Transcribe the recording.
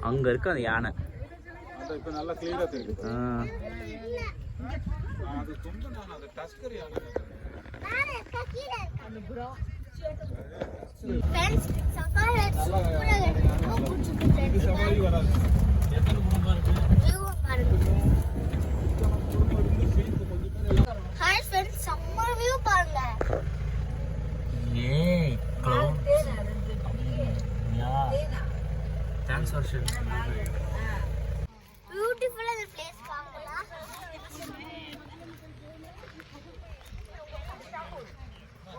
அங்க இருக்கு அந்த யானை. இப்ப நல்லா கிளியரா தெரியுது. அது கொண்டு நான் அது டஸ்கர் யானை. அந்த ப்ரோ ஃப்ரெண்ட்ஸ் சஃபாரி சூப்பரா இருக்கு. சஃபாரி வராது. எத்தனை குடும்பம் இருக்கு? வியூ பாருங்க. ஹாய் ஃப்ரெண்ட்ஸ் சம்மர் வியூ பாருங்க. ஏய் cloud. Yeah. Thanks for sharing.